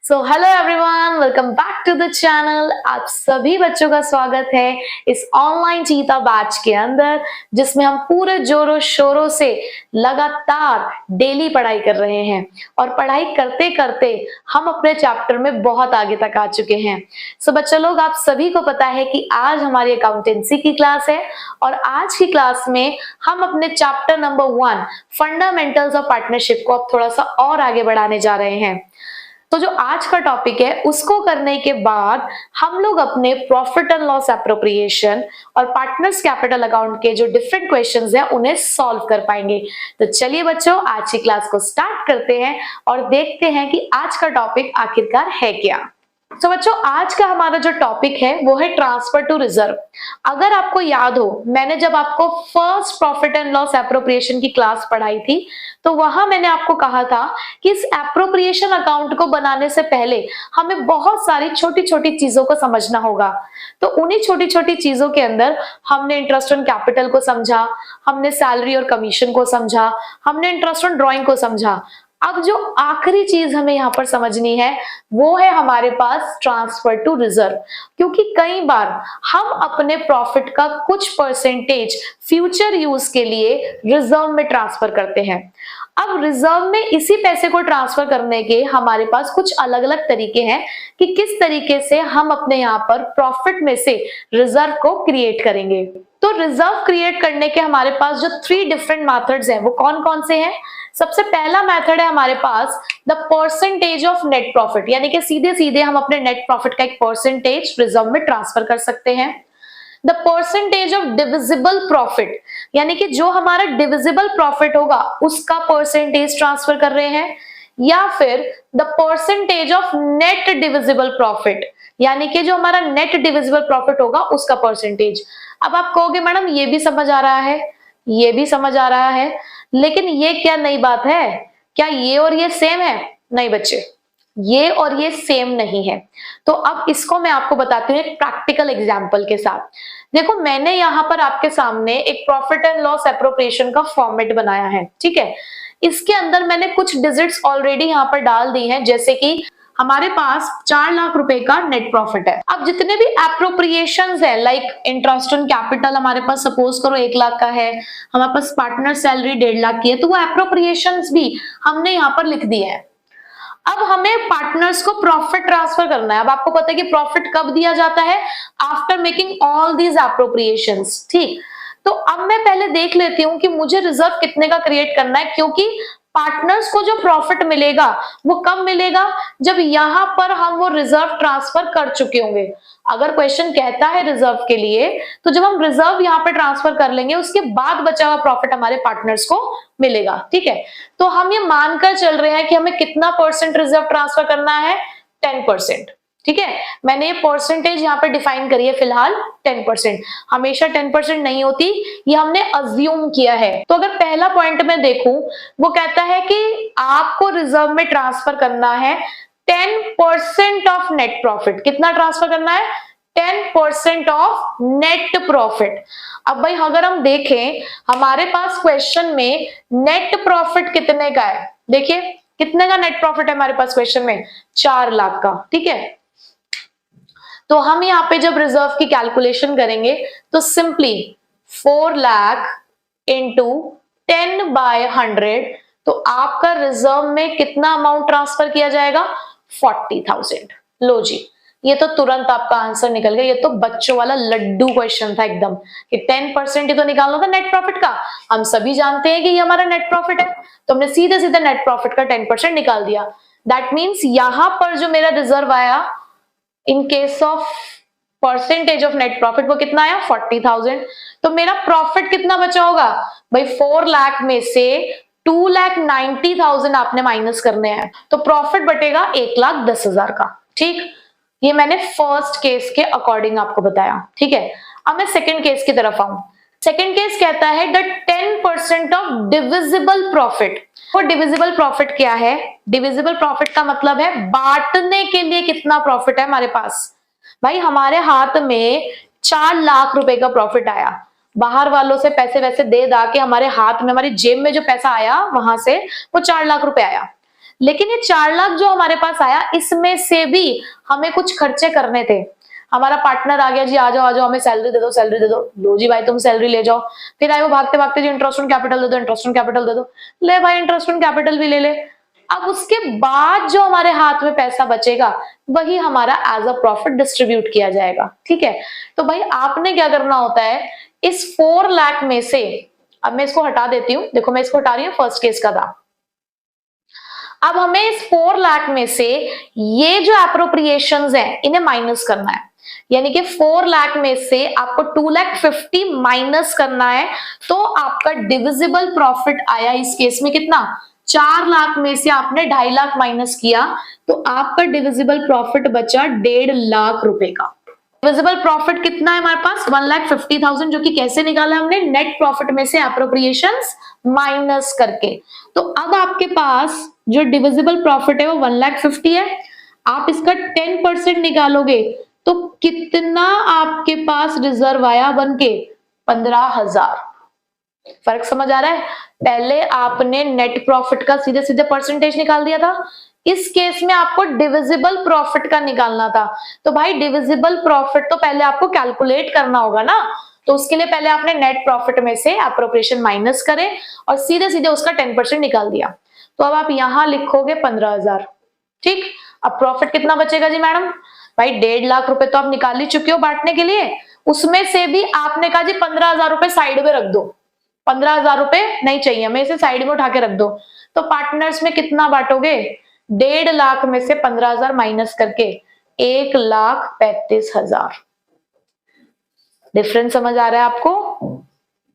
So hello everyone, welcome back to the channel. आप सभी बच्चों का स्वागत है इस ऑनलाइन चीता बैच के अंदर, जिसमें हम पूरे जोरों शोरों से लगातार डेली पढ़ाई कर रहे हैं और पढ़ाई करते करते हम अपने चैप्टर में बहुत आगे तक आ चुके हैं। सो बच्चों लोग, आप सभी को पता है कि आज हमारी अकाउंटेंसी की क्लास है और आज की क्लास में हम अपने chapter number 1 fundamentals of partnership को अब थोड़ा सा और आगे बढ़ाने जा रहे हैं। तो जो आज का टॉपिक है उसको करने के बाद हम लोग अपने प्रॉफिट एंड लॉस एप्रोप्रिएशन और पार्टनर्स कैपिटल अकाउंट के जो डिफरेंट क्वेश्चंस हैं उन्हें सॉल्व कर पाएंगे। तो चलिए बच्चों, आज की क्लास को स्टार्ट करते हैं और देखते हैं कि आज का टॉपिक आखिरकार है क्या। तो बच्चों, आज का हमारा जो टॉपिक है वो है ट्रांसफर टू रिजर्व। अगर आपको याद हो, मैंने जब आपको first profit and loss appropriation की क्लास पढ़ाई थी तो वहां मैंने आपको कहा था कि इस एप्रोप्रिएशन अकाउंट को बनाने से पहले हमें बहुत सारी छोटी छोटी चीजों को समझना होगा। तो उन्हीं छोटी छोटी चीजों के अंदर हमने इंटरेस्ट ऑन कैपिटल को समझा, हमने सैलरी और कमीशन को समझा, हमने इंटरेस्ट ऑन ड्रॉइंग को समझा। अब जो आखिरी चीज हमें यहाँ पर समझनी है वो है हमारे पास ट्रांसफर टू रिजर्व, क्योंकि कई बार हम अपने प्रॉफिट का कुछ परसेंटेज फ्यूचर यूज के लिए रिजर्व में ट्रांसफर करते हैं। अब रिजर्व में इसी पैसे को ट्रांसफर करने के हमारे पास कुछ अलग अलग तरीके हैं कि किस तरीके से हम अपने यहाँ पर प्रॉफिट में से रिजर्व को क्रिएट करेंगे। तो रिजर्व क्रिएट करने के हमारे पास जो 3 डिफरेंट मेथड्स हैं वो कौन कौन से हैं? सबसे पहला मेथड है हमारे पास the percentage of net profit, यानी कि सीधे सीधे हम अपने नेट प्रॉफिट का एक परसेंटेज रिजर्व में ट्रांसफर कर सकते हैं। The percentage of divisible profit, यानी कि जो हमारा डिविजिबल प्रॉफिट होगा उसका परसेंटेज ट्रांसफर कर रहे हैं। या फिर the percentage of net divisible profit, यानी कि जो हमारा नेट डिविजिबल प्रॉफिट होगा उसका परसेंटेज। अब आप कहोगे मैडम ये भी समझ आ रहा है, ये भी समझ आ रहा है, लेकिन ये क्या नई बात है? क्या ये और ये सेम है? नहीं बच्चे, ये और ये सेम नहीं है। तो अब इसको मैं आपको बताती हूँ एक प्रैक्टिकल एग्जांपल के साथ। देखो, मैंने यहाँ पर आपके सामने एक प्रॉफिट एंड लॉस एप्रोप्रिएशन का फॉर्मेट बनाया है, ठीक है। इसके अंदर मैंने कुछ डिजिट्स ऑलरेडी यहाँ पर डाल दी हैं, जैसे कि हमारे पास 4 लाख रुपए का नेट प्रॉफिट है। अब जितने भी एप्रोप्रिएशंस है, लाइक इंटरेस्ट ऑन कैपिटल हमारे पास सपोज करो 1 लाख का है, हमारे पास पार्टनर सैलरी 1.5 लाख की है, तो वो एप्रोप्रिएशंस भी हमने यहाँ पर लिख दिए हैं। अब हमें पार्टनर्स को प्रॉफिट ट्रांसफर करना है। अब आपको पता है कि प्रॉफिट कब दिया जाता है? After making all these appropriations, ठीक। तो अब मैं पहले देख लेती हूँ कि मुझे रिजर्व कितने का क्रिएट करना है, क्योंकि पार्टनर्स को जो प्रॉफिट मिलेगा वो कब मिलेगा? जब यहां पर हम वो रिजर्व ट्रांसफर कर चुके होंगे। अगर क्वेश्चन कहता है रिजर्व के लिए, तो जब हम रिजर्व यहाँ पे ट्रांसफर कर लेंगे उसके बाद बचा हुआ प्रॉफिट हमारे पार्टनर्स को मिलेगा, ठीक है। तो हम ये मानकर चल रहे हैं कि हमें कितना परसेंट रिजर्व ट्रांसफर करना है? 10%, ठीक है। मैंने ये परसेंटेज यहाँ पे डिफाइन करी है फिलहाल 10%। हमेशा 10% नहीं होती, ये हमने अज्यूम किया है। तो अगर पहला पॉइंट में देखूं, वो कहता है कि आपको रिजर्व में ट्रांसफर करना है 10% ऑफ नेट प्रॉफिट। कितना ट्रांसफर करना है? 10% ऑफ नेट प्रॉफिट। अब भाई अगर हम देखें हमारे पास क्वेश्चन में नेट प्रॉफिट कितने का है, देखिए कितने का नेट प्रॉफिट है हमारे पास क्वेश्चन में? 4 लाख का, ठीक है। तो हम यहाँ पे जब रिजर्व की कैलकुलेशन करेंगे तो सिंपली 4 लाख इंटू 10/100, तो आपका रिजर्व में कितना अमाउंट ट्रांसफर किया जाएगा? 40,000। लो जी, ये तो तुरंत आपका आंसर निकल गया। ये तो बच्चों वाला लड्डू क्वेश्चन था एकदम, कि 10% ही तो निकालना था नेट प्रॉफिट का। हम सभी जानते हैं कि ये हमारा नेट प्रॉफिट है, तो हमने सीधे सीधे नेट प्रॉफिट का 10% निकाल दिया। दैट मीन्स यहां पर जो मेरा रिजर्व आया in case of percentage of net profit, वो कितना आया? 40,000। तो मेरा प्रॉफिट कितना बचा होगा भाई? 4 लाख में से 2,90,000 आपने माइनस करने हैं, तो प्रॉफिट बटेगा 1,10,000 का, ठीक। ये मैंने फर्स्ट केस के अकॉर्डिंग आपको बताया, ठीक है। अब मैं सेकंड केस की तरफ आऊं। सेकंड केस कहता है द 10% ऑफ डिविजिबल प्रॉफिट। वो डिविजिबल प्रॉफिट क्या है? डिविजिबल प्रॉफिट का मतलब है बांटने के लिए कितना प्रॉफिट है हमारे पास। भाई हमारे हाथ में 4 लाख रुपए का प्रॉफिट आया, बाहर वालों से पैसे वैसे दे दा के हमारे हाथ में, हमारी जेब में जो पैसा आया वहां से वो 4 लाख रुपए आया। लेकिन ये 4 लाख जो हमारे पास आया, इसमें से भी हमें कुछ खर्चे करने थे। हमारा पार्टनर आ गया, जी आ जाओ हमें सैलरी दे दो, सैलरी दे दो। लो जी भाई तुम सैलरी ले जाओ। फिर आए वो भागते भागते, जी इंटरेस्ट ऑन कैपिटल दे दो, इंटरेस्ट ऑन कैपिटल दे दो। ले भाई इंटरेस्ट ऑन कैपिटल भी ले ले। अब उसके बाद जो हमारे हाथ में पैसा बचेगा वही हमारा एज अ प्रॉफिट डिस्ट्रीब्यूट किया जाएगा। ठीक है, तो भाई आपने क्या करना होता है, इस 4 लाख में से, अब मैं इसको हटा देती हूं, देखो मैं इसको हटा रही हूँ, फर्स्ट केस का था। अब हमें इस 4 लाख में से ये जो एप्रोप्रिएशंस हैं इन्हें माइनस करना है, यानी कि 4 लाख में से आपको 2,50,000 माइनस करना है। तो आपका डिविजिबल प्रॉफिट आया इस केस में कितना, 4 लाख में से आपने 2.5 लाख माइनस किया, तो आपका डिविजिबल प्रॉफिट बचा 1.5 लाख रुपए का। डिविजिबल प्रॉफिट कितना है हमारे पास, 1,50,000, जो कि कैसे निकाला हमने, नेट प्रॉफिट में से एप्रोप्रिएशंस माइनस करके। तो अब आपके पास जो डिविजिबल प्रॉफिट है वो 1,50,000 है। आप इसका 10% निकालोगे तो कितना आपके पास रिजर्व आया बनके, 15,000। फर्क समझ आ रहा है, पहले आपने नेट प्रॉफिट का सीधे सीधे परसेंटेज निकाल दिया था, इस केस में आपको डिविजिबल प्रॉफिट का निकालना था। तो भाई डिविजिबल प्रॉफिट तो पहले आपको कैलकुलेट करना होगा ना, तो उसके लिए पहले आपने नेट प्रॉफिट में से एप्रोप्रिएशन माइनस करे और सीधे सीधे उसका 10% निकाल दिया। तो अब आप यहां लिखोगे 15,000। ठीक, अब प्रॉफिट कितना बचेगा जी मैडम, भाई 1.5 लाख रुपए तो आप निकाल ही चुके हो बांटने के लिए, उसमें से भी आपने कहा जी 15,000 रुपए साइड में रख दो, 15,000 रुपए नहीं चाहिए हमें, इसे साइड में उठा के रख दो। तो पार्टनर्स में कितना बांटोगे, 1.5 लाख में से 15,000 माइनस करके 1,35,000। डिफरेंस समझ आ रहा है आपको?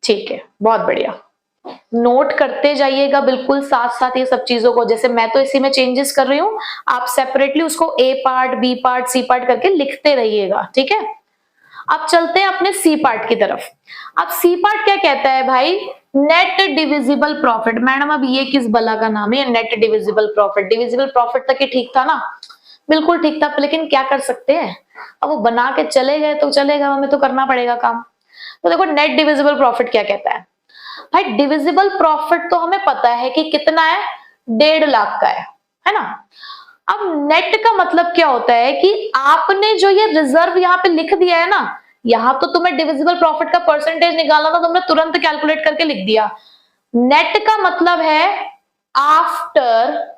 ठीक है, बहुत बढ़िया। नोट करते जाइएगा बिल्कुल साथ साथ ये सब चीजों को, जैसे मैं तो इसी में चेंजेस कर रही हूं, आप सेपरेटली उसको A part, B part, C part करके लिखते रहिएगा। ठीक है, अब चलते हैं अपने सी पार्ट की तरफ। अब सी पार्ट क्या कहता है भाई, नेट डिविजिबल प्रॉफिट। मैडम अब ये किस बला का नाम है net divisible profit? Divisible profit तक ही ठीक था ना, बिल्कुल ठीक था, लेकिन क्या कर सकते हैं, अब वो बना के चले गए तो चलेगा, हमें तो करना पड़ेगा काम। तो देखो नेट डिविजिबल प्रॉफिट क्या कहता है भाई, डिविजिबल प्रॉफिट तो हमें पता है कि कितना है, 1.5 लाख का है ना। अब नेट का मतलब क्या होता है कि आपने जो ये रिजर्व यहाँ पे लिख दिया है ना, यहां तो तुम्हें डिविजिबल प्रॉफिट का परसेंटेज निकालना था, तुमने तुरंत कैलकुलेट करके लिख दिया। नेट का मतलब है आफ्टर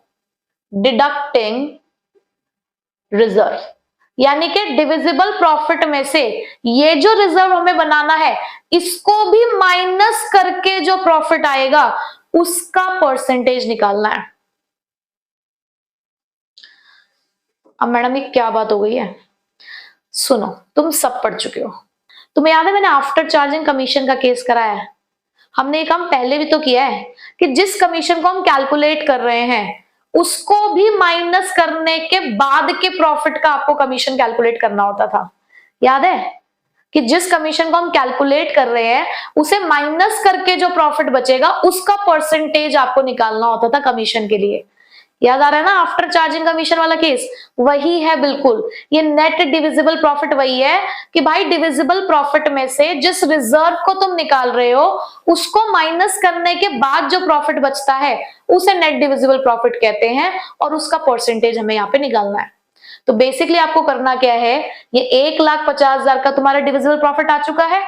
डिडक्टिंग रिजर्व, यानी कि डिविजिबल प्रॉफिट में से ये जो रिजर्व हमें बनाना है, इसको भी माइनस करके जो प्रॉफिट आएगा उसका परसेंटेज निकालना है। अब मैडम ये क्या बात हो गई है, सुनो, तुम सब पढ़ चुके हो, तुम्हें याद है मैंने आफ्टर चार्जिंग कमीशन का केस कराया है। हमने ये काम पहले भी तो किया है कि जिस कमीशन को हम कैलकुलेट कर रहे हैं उसको भी माइनस करने के बाद के प्रॉफिट का आपको कमीशन कैलकुलेट करना होता था। याद है कि जिस कमीशन को हम कैलकुलेट कर रहे हैं उसे माइनस करके जो प्रॉफिट बचेगा उसका परसेंटेज आपको निकालना होता था कमीशन के लिए। याद आ रहा है ना आफ्टर चार्जिंग कमीशन वाला केस, वही है बिल्कुल। ये नेट डिविजिबल प्रॉफिट वही है कि भाई डिविजिबल प्रॉफिट में से जिस रिजर्व को तुम निकाल रहे हो उसको माइनस करने के बाद जो प्रॉफिट बचता है उसे नेट डिविजिबल प्रॉफिट कहते हैं और उसका परसेंटेज हमें यहाँ पे निकालना है। तो बेसिकली आपको करना क्या है, ये 1,50,000 का तुम्हारा डिविजिबल प्रॉफिट आ चुका है,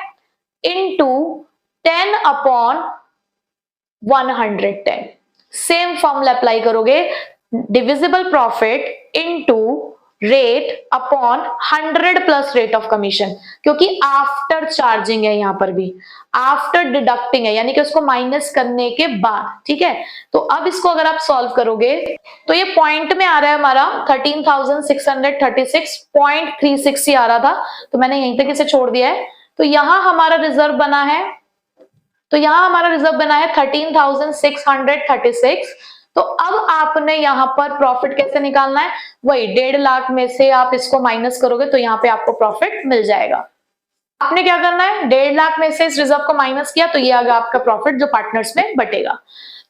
इनटू 10/110। सेम फॉर्मूला अप्लाई करोगे, divisible profit into rate upon 100 plus rate of commission, क्योंकि आफ्टर चार्जिंग है, यहां पर भी आफ्टर डिडक्टिंग है, यानी कि उसको माइनस करने के बाद। ठीक है, तो अब इसको अगर आप सॉल्व करोगे तो ये पॉइंट में आ रहा है हमारा 13,636.36 आ रहा था, तो मैंने यहीं तक इसे छोड़ दिया है। तो यहां हमारा रिजर्व बना है, 13,636। तो अब आपने यहां पर प्रॉफिट कैसे निकालना है, वही 1.5 लाख में से आप इसको माइनस करोगे तो यहां पे आपको प्रॉफिट मिल जाएगा। आपने क्या करना है, 1.5 लाख में से इस रिजर्व को माइनस किया तो ये आगे आपका प्रॉफिट जो पार्टनर्स में बटेगा।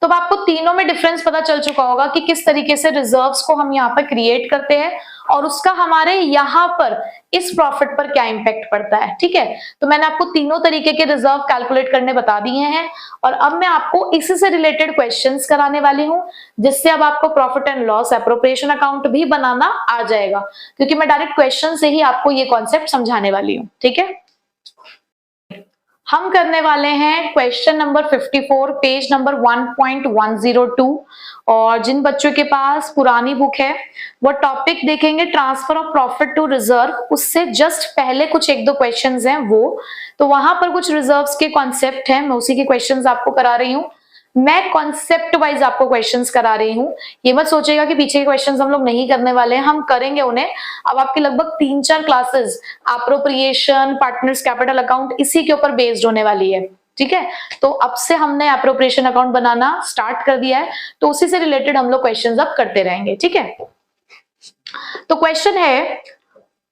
तो अब आपको तीनों में डिफरेंस पता चल चुका होगा कि किस तरीके से रिजर्व्स को हम यहाँ पर क्रिएट करते हैं और उसका हमारे यहाँ पर इस प्रॉफिट पर क्या इंपैक्ट पड़ता है। ठीक है, तो मैंने आपको तीनों तरीके के रिजर्व कैलकुलेट करने बता दिए हैं और अब मैं आपको इसी से रिलेटेड क्वेश्चंस कराने वाली हूं, जिससे अब आपको profit and loss appropriation account भी बनाना आ जाएगा, क्योंकि मैं डायरेक्ट क्वेश्चन से ही आपको ये कॉन्सेप्ट समझाने वाली हूँ। ठीक है, हम करने वाले हैं क्वेश्चन नंबर 54, पेज नंबर 1.102। और जिन बच्चों के पास पुरानी बुक है वो टॉपिक देखेंगे transfer of profit to reserve, उससे जस्ट पहले कुछ एक दो क्वेश्चंस हैं वो, तो वहां पर कुछ रिजर्व्स के कॉन्सेप्ट हैं, मैं उसी के क्वेश्चंस आपको करा रही हूँ। मैं कॉन्सेप्ट वाइज आपको क्वेश्चंस करा रही हूँ, ये मत सोचेगा कि पीछे के क्वेश्चंस हम लोग नहीं करने वाले हैं, हम करेंगे उन्हें। अब आपके लगभग 3-4 classes appropriation, partners capital account इसी के ऊपर बेस्ड होने वाली है। ठीक है, तो अब से हमने एप्रोप्रिएशन अकाउंट बनाना स्टार्ट कर दिया है, तो उसी से रिलेटेड हम लोग क्वेश्चंस अब करते रहेंगे। ठीक है, तो क्वेश्चन है,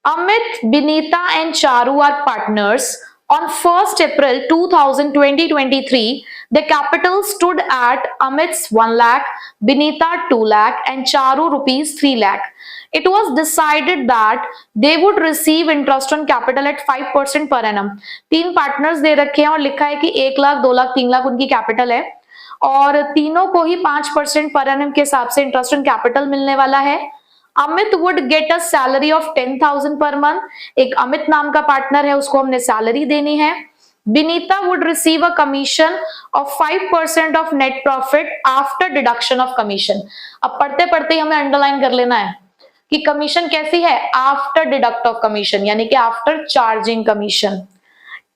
Amit, Binita and Charu are partners on 1st April 2023, the capital stood at Amit's 1 lakh, Binita 2 lakh and Charu rupees 3 lakh. It was decided that they would receive interest on capital at 5% per annum. तीन partners दे रखे हैं और लिखा है कि 1 लाख, 2 लाख, 3 लाख उनकी capital है और तीनों को ही 5% पर एनम के हिसाब से इंटरेस्ट ऑन कैपिटल मिलने वाला है। Amit would get a salary of 10,000 per month, एक अमित नाम का पार्टनर है, उसको हमने सैलरी देनी है। Binita would receive a commission of 5% of net profit after deduction of commission. अब पढ़ते पढ़ते ही हमें अंडरलाइन कर लेना है कि कमीशन कैसी है, आफ्टर डिडक्ट ऑफ कमीशन, यानी कि after charging commission.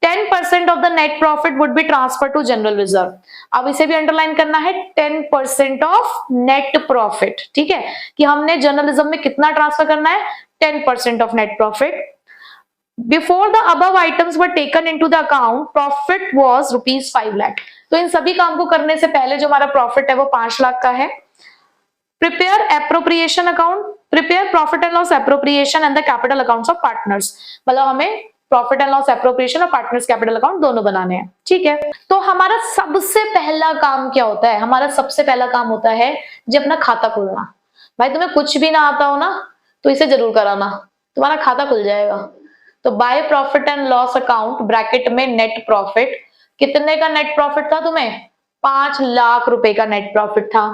10% of the net profit would be transfer to general reserve. अब इसे भी अंडरलाइन करना है, 10% ऑफ नेट प्रॉफिट। ठीक है, कि हमने जनरल रिजर्व में कितना ट्रांसफर करना है, 10% of net profit. Before the above items were taken into the account, profit was ₹5 lakh. तो इन सभी काम को करने से पहले जो हमारा प्रॉफिट है वो 5 लाख का है। Prepare appropriation account, prepare profit and loss appropriation and the capital accounts of partners. मतलब हमें प्रॉफिट एंड लॉस एप्रोप्रिएशन और पार्टनर्स कैपिटल अकाउंट दोनों बनाने हैं। ठीक है, तो हमारा सबसे पहला काम क्या होता है, हमारा सबसे पहला काम होता है जी अपना खाता खुलना। भाई तुम्हें कुछ भी ना आता हो ना तो इसे जरूर कराना, तुम्हारा खाता खुल जाएगा। तो by profit and loss account bracket में नेट प्रॉफिट, कितने का नेट प्रॉफिट था तुम्हें, 5 लाख रुपए का नेट प्रॉफिट था।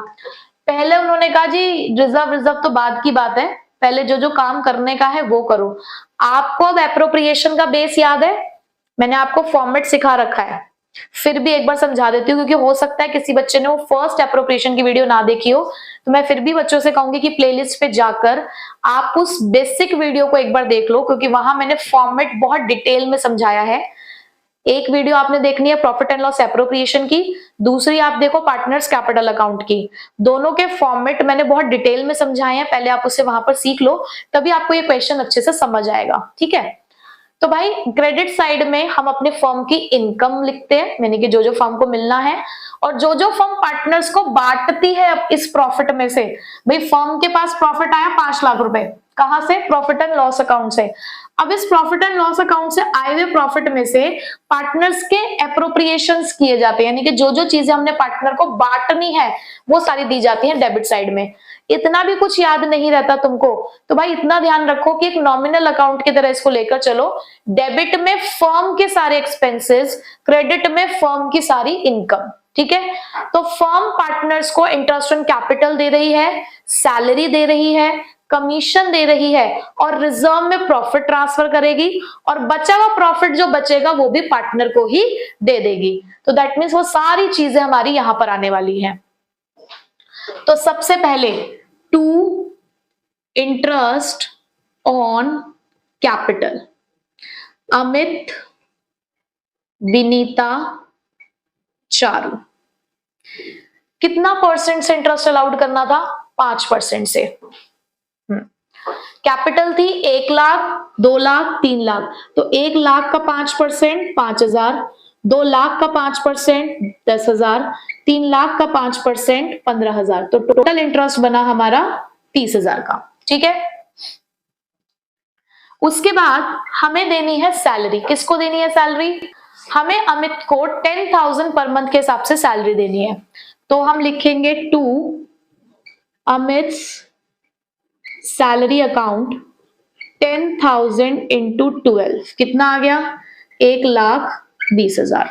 पहले उन्होंने कहा जी रिजर्व तो बाद की बात है, पहले जो जो काम करने का है वो करो। आपको अब एप्रोप्रिएशन का बेस याद है, मैंने आपको फॉर्मेट सिखा रखा है, फिर भी एक बार समझा देती हूँ क्योंकि हो सकता है किसी बच्चे ने वो फर्स्ट एप्रोप्रिएशन की वीडियो ना देखी हो, तो मैं फिर भी बच्चों से कहूंगी कि प्लेलिस्ट पे जाकर आप उस बेसिक वीडियो को एक बार देख लो, क्योंकि वहां मैंने फॉर्मेट बहुत डिटेल में समझाया है। एक वीडियो आपने देखनी है प्रॉफिट एंड लॉस एप्रोप्रिएशन की, दूसरी आप देखो पार्टनर्स कैपिटल अकाउंट की, दोनों के फॉर्मेट मैंने बहुत डिटेल में समझाए हैं, पहले आप उसे वहां पर सीख लो, तभी आपको ये क्वेश्चन अच्छे से समझ आएगा। ठीक है, तो भाई क्रेडिट साइड में हम अपने फर्म की इनकम लिखते हैं, यानी कि जो जो फर्म को मिलना है, और जो जो फर्म पार्टनर्स को बांटती है इस प्रॉफिट में से। भाई फर्म के पास प्रॉफिट आया 5 लाख रुपए, कहां से, प्रॉफिट एंड लॉस अकाउंट से। अब इस प्रॉफिट एंड लॉस अकाउंट से आए हुए प्रॉफिट में से पार्टनर्स के एप्रोप्रिएशंस किए जाते हैं, यानी कि जो जो चीजें हमने पार्टनर को बांटनी है वो सारी दी जाती हैं डेबिट साइड में। इतना भी कुछ याद नहीं रहता तुमको तो भाई इतना ध्यान रखो कि एक नॉमिनल अकाउंट की तरह इसको लेकर चलो। डेबिट में फर्म के सारे एक्सपेंसेस, क्रेडिट में फर्म की सारी इनकम। ठीक है, तो फर्म पार्टनर्स को इंटरेस्ट ऑन कैपिटल दे रही है, सैलरी दे रही है, कमीशन दे रही है और रिजर्व में प्रॉफिट ट्रांसफर करेगी, और बचा हुआ प्रॉफिट जो बचेगा वो भी पार्टनर को ही दे देगी। तो दैट मीन्स वो सारी चीजें हमारी यहां पर आने वाली हैं। तो सबसे पहले to interest on capital, Amit, Vinita, Charu, कितना परसेंट से इंटरेस्ट अलाउड करना था, 5% से। कैपिटल थी 1 लाख, 2 लाख, 3 लाख, तो 1 लाख का 5% 5,000, 2 लाख का 5% 10,000, 3 लाख का 5% 15,000, तो टोटल इंटरेस्ट बना हमारा 30,000 का। ठीक है, उसके बाद हमें देनी है सैलरी। किसको देनी है सैलरी, हमें अमित को 10,000 पर मंथ के हिसाब से सैलरी देनी है। तो हम लिखेंगे टू अमित्स सैलरी अकाउंट 10,000 इंटू 12 कितना आ गया 1,20,000।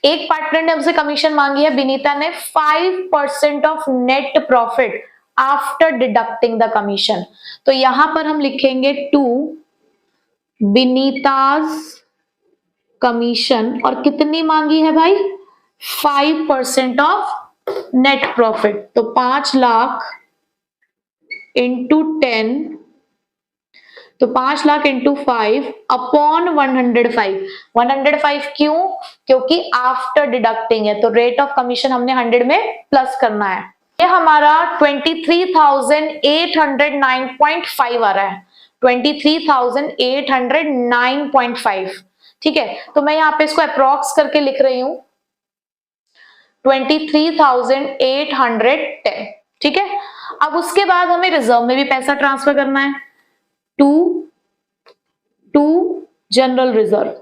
एक पार्टनर ने हमसे कमीशन मांगी है विनीता ने 5% of net profit after deducting the commission. तो यहां पर हम लिखेंगे टू विनीताज कमीशन और कितनी मांगी है भाई 5% ऑफ नेट प्रॉफिट। तो 5 लाख इंटू 10 तो 5 लाख इंटू 5 अपॉन 105। 105 क्यों? क्योंकि आफ्टर डिडक्टिंग है तो रेट ऑफ कमीशन हमने 100 में प्लस करना है। ये हमारा 23,809.5 आ रहा है 23,809.5। ठीक है तो मैं यहाँ पे इसको अप्रॉक्स करके लिख रही हूं 23,810। ठीक है अब उसके बाद हमें रिजर्व में भी पैसा ट्रांसफर करना है टू जनरल रिजर्व।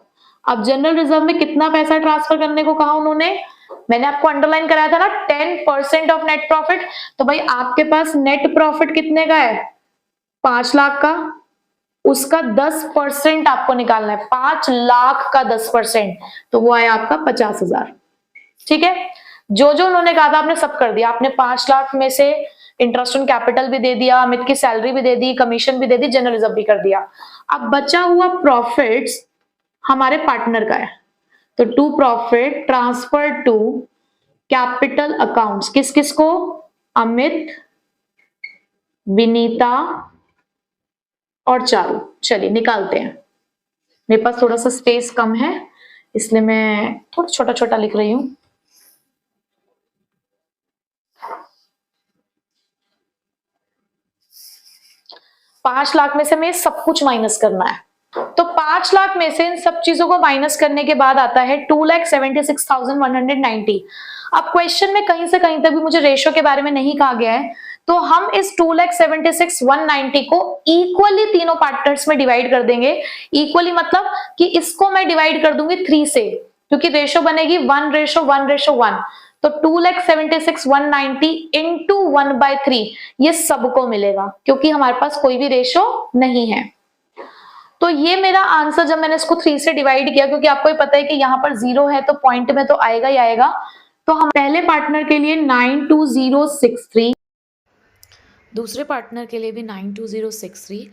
अब जनरल रिजर्व में कितना पैसा ट्रांसफर करने को कहा उन्होंने, मैंने आपको अंडरलाइन कराया था ना 10% ऑफ नेट प्रॉफिट। तो भाई आपके पास नेट प्रॉफिट कितने का है 5 लाख का, उसका 10% आपको निकालना है 5 लाख का 10%, तो वो आया आपका 50,000। ठीक है जो जो उन्होंने कहा था आपने सब कर दिया। आपने 5 लाख में से इंटरेस्ट ऑन कैपिटल भी दे दिया, अमित की सैलरी भी दे दी, कमीशन भी दे दी, जनरल रिजर्व भी कर दिया। अब बचा हुआ प्रॉफिट्स हमारे पार्टनर का है तो to profit transfer to capital accounts किस किस को, अमित, विनीता और चारू। चलिए निकालते हैं। मेरे पास थोड़ा सा स्पेस कम है इसलिए मैं थोड़ा छोटा छोटा लिख रही हूं। पांच लाख में से हमें सब कुछ माइनस करना है तो 5 लाख में से इन सब चीजों को माइनस करने के बाद आता है 2,76,190। अब क्वेश्चन में कहीं से कहीं तक भी मुझे रेशो के बारे में नहीं कहा गया है तो हम इस 2,76,190 को इक्वली तीनों पार्टनर्स में डिवाइड कर देंगे। इक्वली मतलब कि इसको मैं डिवाइड कर दूंगी 3 से क्योंकि रेशो बनेगी 1:1:1। तो 2,76,190 इंटू 1/3 ये सबको मिलेगा क्योंकि हमारे पास कोई भी रेशो नहीं है। तो ये मेरा आंसर जब मैंने इसको 3 से डिवाइड किया क्योंकि आपको ही पता है कि यहाँ पर 0 है तो पॉइंट में तो आएगा ही आएगा। तो हम पहले पार्टनर के लिए 92063, दूसरे पार्टनर के लिए भी 92063।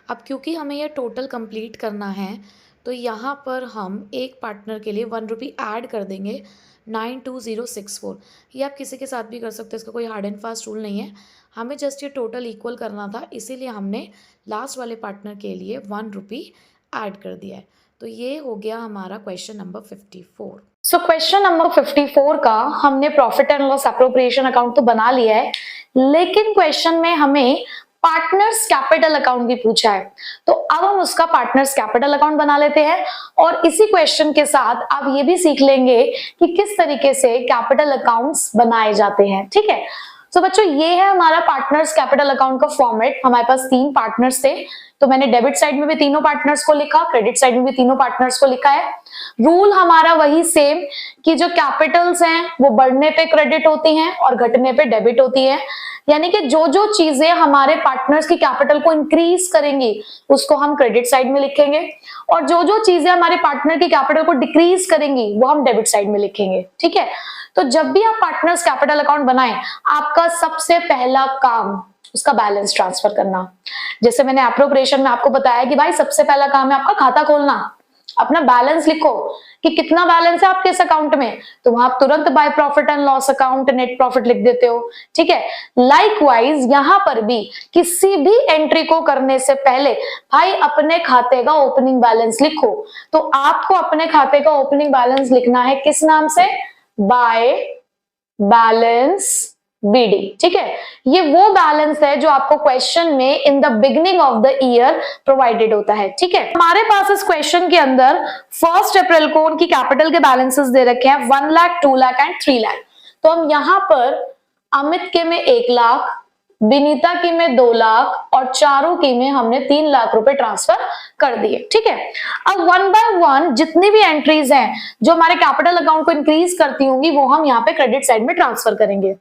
अब क्योंकि हमें यह टोटल कंप्लीट करना है तो यहाँ पर हम एक पार्टनर के लिए 1 रुपी ऐड कर देंगे 92064। ये आप किसी के साथ भी कर सकते हैं, इसका कोई हार्ड एंड फास्ट रूल नहीं है। हमें जस्ट ये टोटल इक्वल करना था इसीलिए हमने लास्ट वाले पार्टनर के लिए 1 रुपी ऐड कर दिया है। तो ये हो गया हमारा question number 54। So question number 54 का हमने profit and loss appropriation account तो बना लिया है लेकिन क्वेश्चन में हमें पार्टनर्स कैपिटल अकाउंट भी पूछा है तो अब हम उसका पार्टनर्स कैपिटल अकाउंट बना लेते हैं और इसी क्वेश्चन के साथ आप ये भी सीख लेंगे कि किस तरीके से कैपिटल अकाउंट्स बनाए जाते हैं। ठीक है तो बच्चों ये है हमारा पार्टनर्स कैपिटल अकाउंट का फॉर्मेट। हमारे पास 3 पार्टनर्स थे तो मैंने डेबिट साइड में भी तीनों पार्टनर्स को लिखा, क्रेडिट साइड में भी तीनों पार्टनर्स को लिखा है। रूल हमारा वही सेम कि जो कैपिटल्स हैं वो बढ़ने पे क्रेडिट होती हैं और घटने पे डेबिट होती है। यानी कि जो जो चीजें हमारे पार्टनर्स की कैपिटल को इंक्रीज करेंगी उसको हम क्रेडिट साइड में लिखेंगे और जो जो चीजें हमारे पार्टनर की कैपिटल को डिक्रीज करेंगी वो हम डेबिट साइड में लिखेंगे। ठीक है तो जब भी आप पार्टनर्स कैपिटल अकाउंट बनाएं आपका सबसे पहला काम उसका बैलेंस ट्रांसफर करना। जैसे मैंने एप्रोप्रिएशन में आपको बताया कि भाई सबसे पहला काम है आपका खाता खोलना, अपना बैलेंस लिखो कि कितना बैलेंस है आपके इस अकाउंट में तो वहां आप तुरंत by profit and loss account net profit लिख देते हो। ठीक है लाइकवाइज यहां पर भी किसी भी एंट्री को करने से पहले भाई अपने खाते का ओपनिंग बैलेंस लिखो। तो आपको अपने खाते का ओपनिंग बैलेंस लिखना है किस नाम से, बाय बैलेंस बीडी। ठीक है ये वो बैलेंस है जो आपको क्वेश्चन में in the beginning of the year provided होता है। ठीक है हमारे पास इस क्वेश्चन के अंदर 1 अप्रैल को उनकी कैपिटल के बैलेंसेस दे रखे हैं 1 लाख, 2 लाख एंड 3 लाख। तो हम यहां पर अमित के में 1 लाख, विनीता की में 2 लाख और चारू की में हमने 3 लाख रुपए ट्रांसफर कर दिए। ठीक है, अब 1 बाय 1 जितनी भी एंट्रीज हैं जो हमारे कैपिटल अकाउंट को इंक्रीज करती होंगी वो हम यहाँ पे क्रेडिट साइड में ट्रांसफर करेंगे।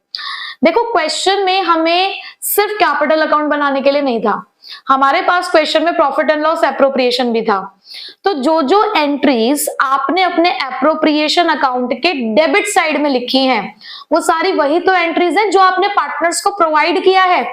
देखो क्वेश्चन में हमें सिर्फ कैपिटल अकाउंट बनाने के लिए नहीं था, हमारे पास क्वेश्चन में प्रॉफिट एंड लॉस एप्रोप्रिएशन भी था। तो जो जो एंट्रीज आपने अपने एप्रोप्रिएशन अकाउंट के डेबिट साइड में लिखी हैं वो सारी वही तो एंट्रीज हैं जो आपने पार्टनर्स को प्रोवाइड किया है।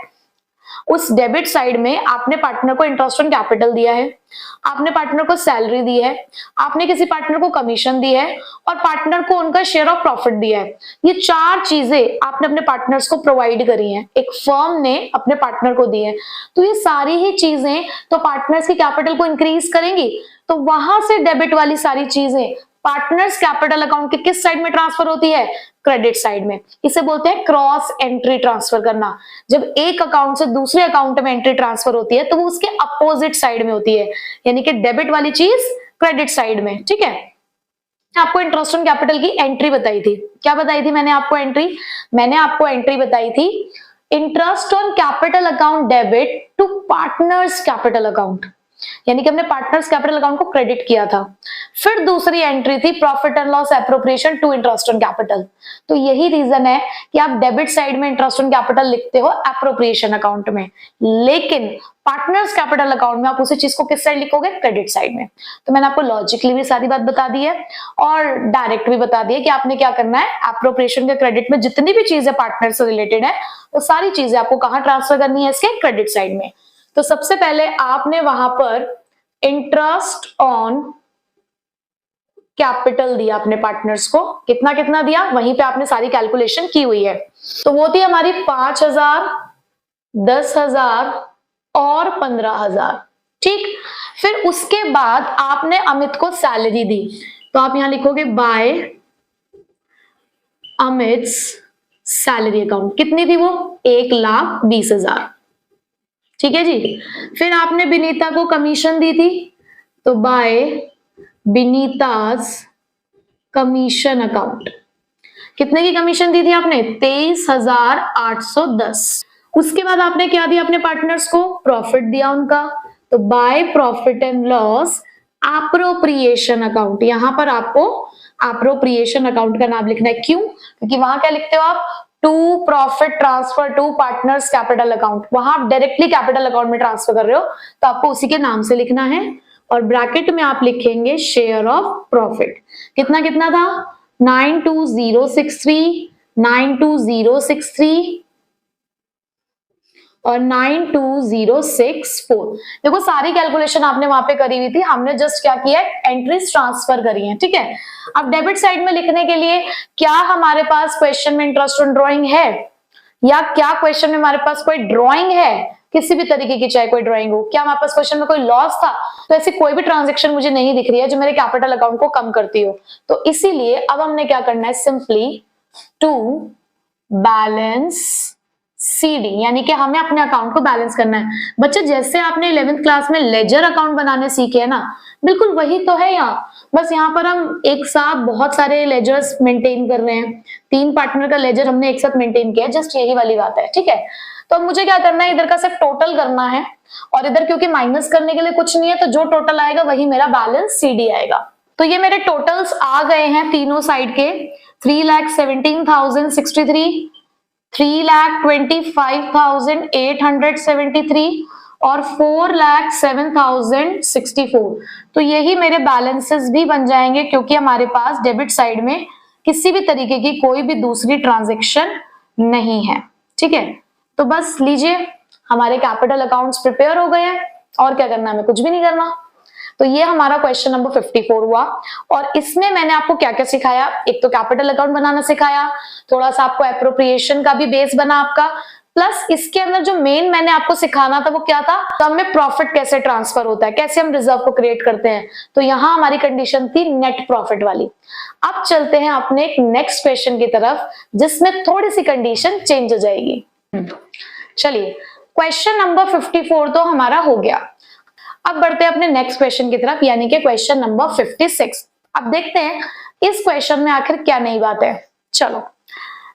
उस डेबिट साइड में आपने पार्टनर को इंटरेस्ट ऑन कैपिटल दिया है, आपने पार्टनर को सैलरी दी है, आपने किसी पार्टनर को कमीशन दी है और पार्टनर को उनका शेयर ऑफ प्रॉफिट दिया है। ये 4 चीजें आपने अपने पार्टनर्स को प्रोवाइड करी हैं, एक फर्म ने अपने पार्टनर को दी है। तो ये सारी ही चीजें तो पार्टनर्स की कैपिटल को इंक्रीज करेंगी। तो वहां से डेबिट वाली सारी चीजें पार्टनर्स कैपिटल अकाउंट के किस साइड में ट्रांसफर होती है? क्रेडिट साइड में। इसे बोलते हैं क्रॉस एंट्री ट्रांसफर करना। जब एक अकाउंट से दूसरे अकाउंट में एंट्री ट्रांसफर होती है तो वो उसके अपोजिट साइड में होती है, यानी कि डेबिट वाली चीज क्रेडिट साइड में। ठीक है, आपको इंटरेस्ट ऑन कैपिटल की एंट्री बताई थी। क्या बताई थी मैंने आपको एंट्री? मैंने आपको एंट्री बताई थी interest on capital account debit to partners capital account, यानी कि हमने पार्टनर्स कैपिटल अकाउंट को क्रेडिट किया था। फिर दूसरी एंट्री थी profit and loss appropriation to interest on capital. तो यही रीजन है कि आप डेबिट साइड में इंटरेस्ट ऑन कैपिटल लिखते हो एप्रोप्रिएशन अकाउंट में, लेकिन पार्टनर्स कैपिटल अकाउंट में आप उसी चीज को किस साइड लिखोगे? क्रेडिट साइड में। तो मैंने आपको लॉजिकली भी सारी बात बता दी है और डायरेक्ट भी बता दी है कि आपने क्या करना है। एप्रोप्रिएशन के क्रेडिट में जितनी भी चीजें पार्टनर से रिलेटेड है वो सारी चीजें आपको कहां ट्रांसफर करनी है? इसके क्रेडिट साइड में। तो सबसे पहले आपने वहां पर इंटरेस्ट ऑन कैपिटल दिया अपने पार्टनर्स को। कितना कितना दिया? वहीं पे आपने सारी कैलकुलेशन की हुई है। तो वो थी हमारी 5,000, 10,000 और 15,000। ठीक, फिर उसके बाद आपने अमित को सैलरी दी। तो आप यहां लिखोगे बाय अमित्स सैलरी अकाउंट। कितनी थी वो? 1,20,000। ठीक है जी। फिर आपने विनीता को कमीशन दी थी, तो बाय विनीताज कमीशन अकाउंट। कितने की कमीशन दी थी आपने? 23,810। उसके बाद आपने क्या दिया अपने पार्टनर्स को? प्रॉफिट दिया उनका, तो by profit and loss appropriation account. यहां पर आपको एप्रोप्रिएशन अकाउंट का नाम लिखना है। क्यों? क्योंकि वहां क्या लिखते हो आप? To profit transfer to partners capital account. वहां आप डायरेक्टली कैपिटल अकाउंट में ट्रांसफर कर रहे हो तो आपको उसी के नाम से लिखना है और ब्रैकेट में आप लिखेंगे शेयर ऑफ प्रॉफिट। कितना कितना था? 92063, 92063 और 92064। देखो सारी कैलकुलेशन आपने वहां पे करी हुई थी, हमने जस्ट क्या किया है? एंट्रीज ट्रांसफर करी है। ठीक है, अब डेबिट साइड में लिखने के लिए क्या हमारे पास क्वेश्चन में इंटरेस्ट ऑन ड्रॉइंग है, या क्या क्वेश्चन में हमारे पास कोई ड्रॉइंग है किसी भी तरीके की, चाहे कोई ड्रॉइंग हो? क्या हमारे पास क्वेश्चन में कोई लॉस था? तो ऐसी कोई भी ट्रांजेक्शन मुझे नहीं दिख रही है जो मेरे कैपिटल अकाउंट को कम करती हो। तो इसीलिए अब हमने क्या करना है? सिंपली टू बैलेंस CD, यानी कि हमें अपने अकाउंट को बैलेंस करना है। बच्चे जैसे आपने 11th क्लास में लेजर अकाउंट बनाने सीखे है ना, बिल्कुल वही तो है यहाँ। बस यहाँ पर हम एक साथ बहुत सारे लेजर्स मेंटेन कर रहे हैं। 3 पार्टनर का लेजर हमने एक साथ मेंटेन किया है, जस्ट यही वाली बात है। ठीक है, तो अब मुझे क्या करना है? इधर का सिर्फ टोटल करना है और इधर क्योंकि माइनस करने के लिए कुछ नहीं है तो जो टोटल आएगा वही मेरा बैलेंस CD आएगा। तो ये मेरे टोटल्स आ गए हैं तीनों साइड के। 3,17,063, 3,25,873 और 4,07,064। तो यही मेरे बैलेंसेस भी बन जाएंगे क्योंकि हमारे पास डेबिट साइड में किसी भी तरीके की कोई भी दूसरी ट्रांजैक्शन नहीं है। ठीक है, तो बस लीजिए हमारे कैपिटल अकाउंट्स प्रिपेयर हो गए हैं और क्या करना है? हमें कुछ भी नहीं करना। तो ये हमारा क्वेश्चन नंबर 54 हुआ और इसमें मैंने आपको क्या क्या सिखाया? एक तो कैपिटल अकाउंट बनाना सिखाया, थोड़ा सा आपको एप्रोप्रिएशन का भी बेस बना आपका, प्लस इसके अंदर जो मेन मैंने आपको सिखाना था वो क्या था? तो हमें प्रॉफिट कैसे ट्रांसफर होता है, कैसे हम रिजर्व को क्रिएट करते हैं। तो यहाँ हमारी कंडीशन थी नेट प्रॉफिट वाली। अब चलते हैं अपने एक नेक्स्ट क्वेश्चन की तरफ जिसमें थोड़ी सी कंडीशन चेंज हो जाएगी। चलिए, क्वेश्चन नंबर 54 तो हमारा हो गया। अब बढ़ते हैं अपने नेक्स्ट क्वेश्चन की तरफ, यानी कि क्वेश्चन नंबर 56। अब देखते हैं इस क्वेश्चन में आखिर क्या नई बात है। चलो